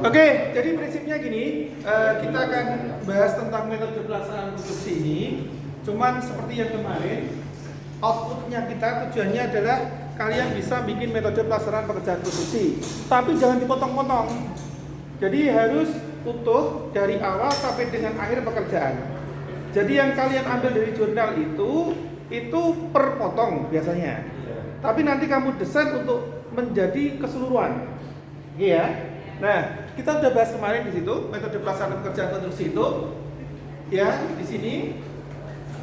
Oke, jadi prinsipnya gini, kita akan bahas tentang metode pelaksanaan produksi ini. Cuman seperti yang kemarin, outputnya kita tujuannya adalah kalian bisa bikin metode pelaksanaan pekerjaan produksi. Tapi jangan dipotong-potong. Jadi harus utuh dari awal sampai dengan akhir pekerjaan. Jadi yang kalian ambil dari jurnal itu per potong biasanya. Tapi nanti kamu desain untuk menjadi keseluruhan. Iya. Nah, kita udah bahas kemarin di situ metode pelaksanaan pekerjaan konstruksi itu, ya di sini.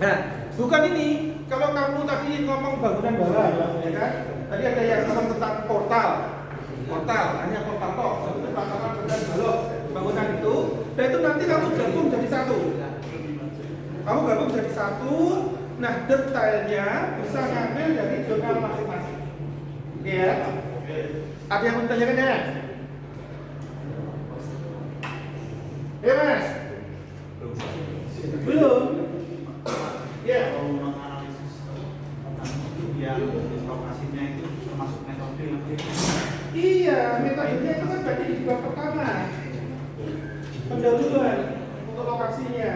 Nah, bukan ini. Kalau kamu tadi ngomong bangunan bawah, ya kan? Tadi ada yang ngomong tentang portal, hanya portal kok. Itu pelaksanaan pekerjaan balok bangunan itu. Dan itu nanti kamu gabung jadi satu. Kamu gabung jadi satu. Nah, detailnya bisa ngambil dari jurnal masing-masing. Ya. Ada yang mau ditanyakan ya? Ya Mas? Belum? Ya. Kalau menganalisis yang lokasinya itu termasuk metode yang Iya, metodenya itu kan berarti di bab pertama. Pendahuluan untuk lokasinya.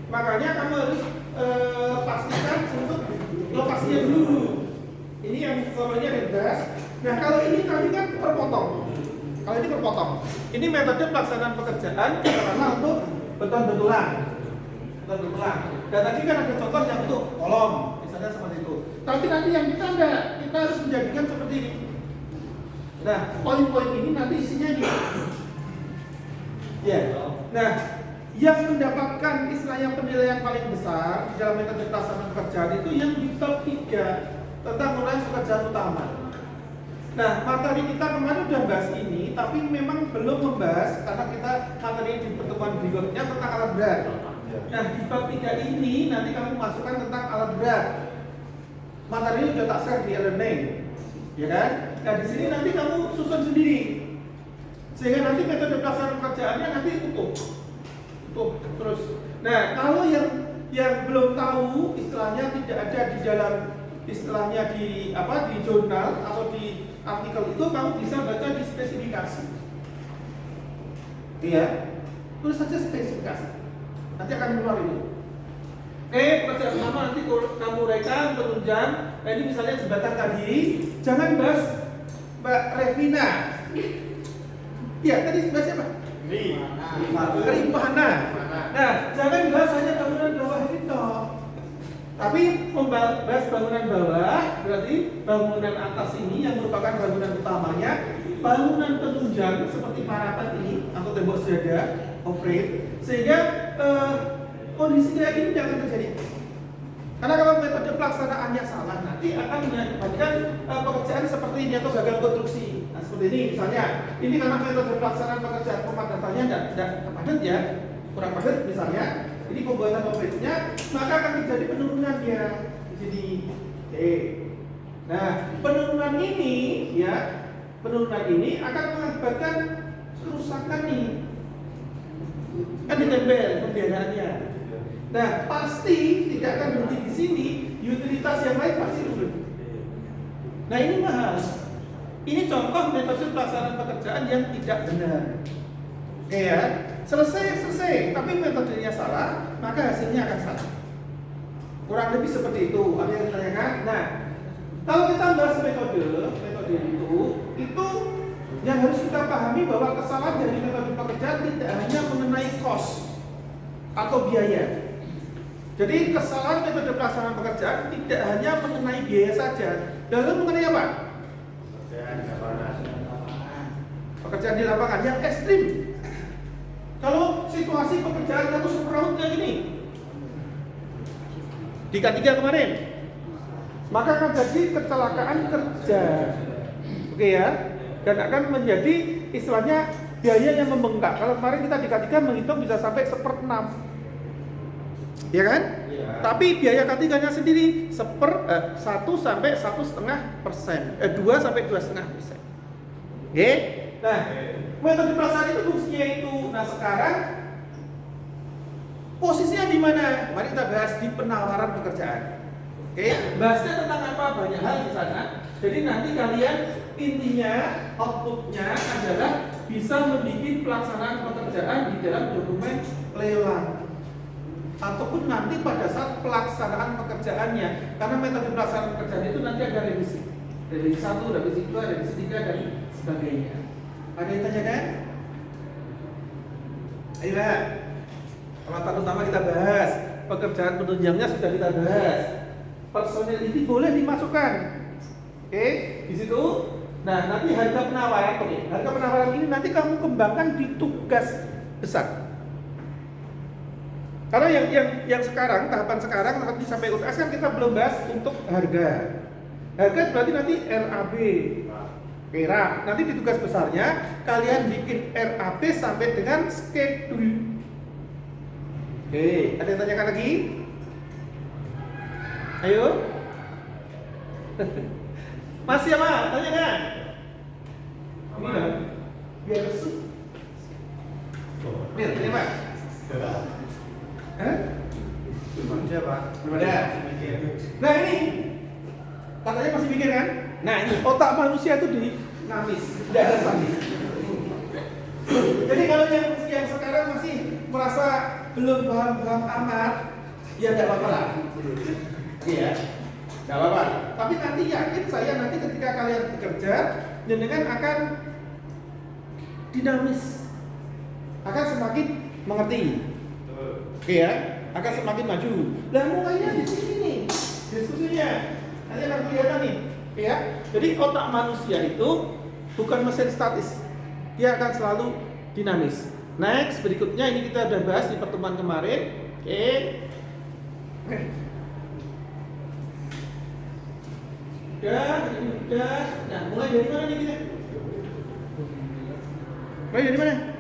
Makanya kamu harus pastikan untuk lokasinya dulu. Ini yang sebenarnya bebas. Nah, kalau ini tadi kan terpotong. Kalau ini terpotong. Ini metode pelaksanaan pekerjaan karena untuk beton-betulan. Dan tadi kan ada contoh yang untuk kolom, misalnya seperti itu. Tapi nanti yang kita enggak, kita harus menjadikan seperti ini. Nah, poin-poin ini nanti isinya gitu. Ya. Nah, yang mendapatkan istilahnya penilaian paling besar di dalam metode pelaksanaan pekerjaan itu yang di top 3 tentang mulai pekerjaan utama. Nah, materi kita kemarin udah bahas ini, tapi memang belum membahas karena kita materi di pertemuan berikutnya tentang alat berat. Nah, di bab 3 ini nanti kamu masukkan tentang alat berat. Materinya udah tak share di e-learning, ya kan? Nah, di sini nanti kamu susun sendiri, sehingga nanti metode pelaksanaan pekerjaannya nanti utuh terus. Nah, kalau yang belum tahu istilahnya tidak ada di dalam istilahnya di jurnal atau di artikel itu, kamu bisa baca di spesifikasi. Iya, tulis saja spesifikasi. Nanti akan keluar ini. Pekerjaan pertama nanti kamu rekam, penunjang. Nah, ini misalnya jembatan tadi, jangan bahas Mbak Revina. Iya, tadi bahas siapa? Rifana. Nah, jangan bahas hanya bangunan bawah ini toh. Tapi membahas bangunan bawah berarti bangunan atas ini yang merupakan bangunan utamanya, bangunan penunjang seperti parapat ini atau tembok sejadah, operate, sehingga kondisi kayak ini jangan terjadi. Karena kalau metode pelaksanaannya salah, nanti akan mengakibatkan pekerjaan seperti ini atau gagal konstruksi. Nah, seperti ini misalnya, ini karena metode pelaksanaan pekerjaan pemadatannya tidak padat ya, kurang padat misalnya. Ini pembuatan operasinya, maka akan terjadi penurunan dia di sini. Oke. Nah, penurunan ini akan mengakibatkan kerusakan nih. Kan ditempel pembiayaannya. Nah, pasti tidak akan berhenti di sini. Utilitas yang lain pasti turun. Nah, ini mahal. Ini contoh metode pelaksanaan pekerjaan yang tidak benar. Oke ya. Selesai, tapi metodenya salah, maka hasilnya akan salah. Kurang lebih seperti itu. Ada yang ditanyakan? Nah, kalau kita bahas metode itu yang harus kita pahami bahwa kesalahan dari metode pekerjaan tidak hanya mengenai cost atau biaya. Jadi kesalahan metode pelaksanaan pekerjaan tidak hanya mengenai biaya saja, lalu mengenai apa? Pekerjaan di lapangan yang ekstrim. Kalau situasi pekerjaan kamu seperti kayak gini di K3 kemarin, maka akan jadi kecelakaan kerja. Oke ya, dan akan menjadi istilahnya biaya yang membengkak. Kalau kemarin kita di K3 menghitung bisa sampai 1/6, ya kan? Ya. Tapi biaya K3-nya sendiri 1 sampai 1,5%, 2 sampai 2,5%. Oke? Nah, metode pelaksanaan itu fungsinya itu. Nah, sekarang posisinya di mana? Mari kita bahas di penawaran pekerjaan. Oke, bahasnya tentang apa? Banyak hal di sana. Jadi nanti kalian intinya outputnya adalah bisa membuat pelaksanaan pekerjaan di dalam dokumen lelang ataupun nanti pada saat pelaksanaan pekerjaannya, karena metode pelaksanaan pekerjaan itu nanti ada revisi 1, revisi 2, revisi 3 dan sebagainya. Ada yang tanyakan? Ayo lah. Peralatan utama kita bahas, pekerjaan penunjangnya sudah kita bahas. Personil ini boleh dimasukkan. Oke, di situ. Nah, nanti harga penawaran, harga penawaran ini nanti kamu kembangkan di tugas besar. Karena yang sekarang, tahapan sekarang nanti sampai UTS kan kita belum bahas untuk harga. Harga berarti nanti RAB, RA. Nanti di tugas besarnya kalian bikin RAB sampai dengan schedule. Oke, ada yang tanyakan lagi? Ayo. Masih ya, Pak? Tanyakan. Ini lah. Biar resep. Biar, ini Pak. Hah? Belum ada, Pak. Belum ada. Mikir. Nah ini, katanya masih mikir kan? Nah ini otak manusia itu dinamis, tidak ada statis. Jadi kalau yang sekarang masih merasa belum paham amat, ya tidak apa-apa lah. Iya, tidak apa-apa. Tapi nanti yakin saya nanti ketika kalian bekerja, jenengan akan dinamis, akan semakin mengerti. Oke ya, akan semakin maju. Dan mulainya di sini nih diskusinya. Nanti akan kelihatan nih, ya. Jadi otak manusia itu bukan mesin statis, dia akan selalu dinamis. Next, berikutnya ini kita udah bahas di pertemuan kemarin. Oke. Udah. Nah, mulai dari mana nih kita? Mulai dari mana?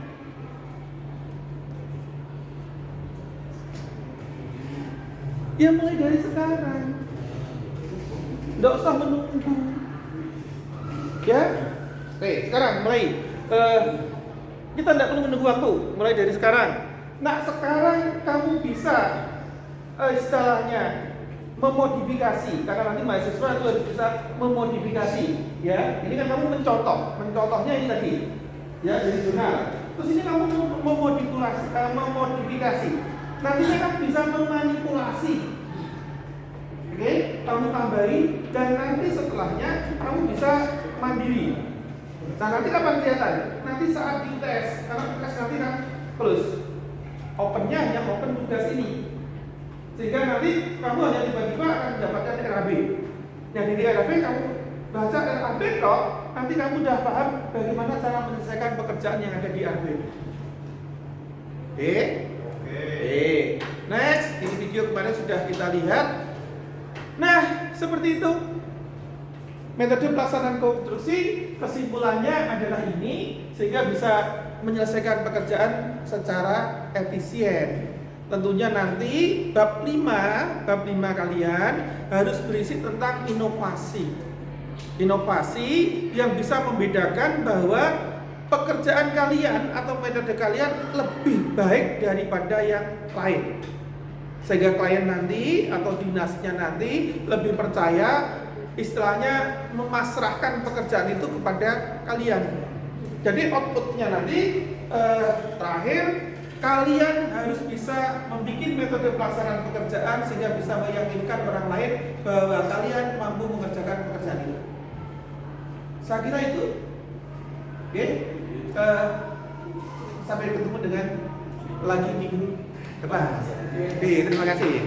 Ya mulai dari sekarang. Nggak usah menunggu. Ya? Oke, sekarang mulai. Kita tidak perlu menunggu waktu. Mulai dari sekarang. Nah, sekarang kamu bisa istilahnya memodifikasi, karena nanti mahasiswa itu harus bisa memodifikasi. Ya, ini kan kamu mencontohnya ini tadi. Ya, dari jurnal. Terus ini kamu memodifikasi. Nantinya kan bisa memanipulasi. Oke, kamu tambahin dan nanti setelahnya kamu bisa mandiri. Nah, nanti kapan kelihatan? Nanti saat di UTS, karena UTS nanti kan close. Opennya hanya open tugas ini. Sehingga nanti kamu hanya tiba-tiba akan mendapatkan RAB. Nah, dari RAB kamu baca RAB kok, nanti kamu udah paham bagaimana cara menyelesaikan pekerjaan yang ada di RAB. Oke? Next, ini video kemarin sudah kita lihat. Nah, seperti itu metode pelaksanaan konstruksi. Kesimpulannya adalah ini, sehingga bisa menyelesaikan pekerjaan secara efisien. Tentunya nanti bab 5 kalian harus berisi tentang inovasi yang bisa membedakan bahwa pekerjaan kalian atau metode kalian lebih baik daripada yang lain, sehingga klien nanti atau dinasnya nanti lebih percaya, istilahnya memasrahkan pekerjaan itu kepada kalian. Jadi outputnya nanti terakhir kalian harus bisa membuat metode pelaksanaan pekerjaan sehingga bisa meyakinkan orang lain bahwa kalian mampu mengerjakan pekerjaan itu. Saya kira itu. Oke. Sampai ketemu dengan lagi minggu depan. Oke, terima kasih.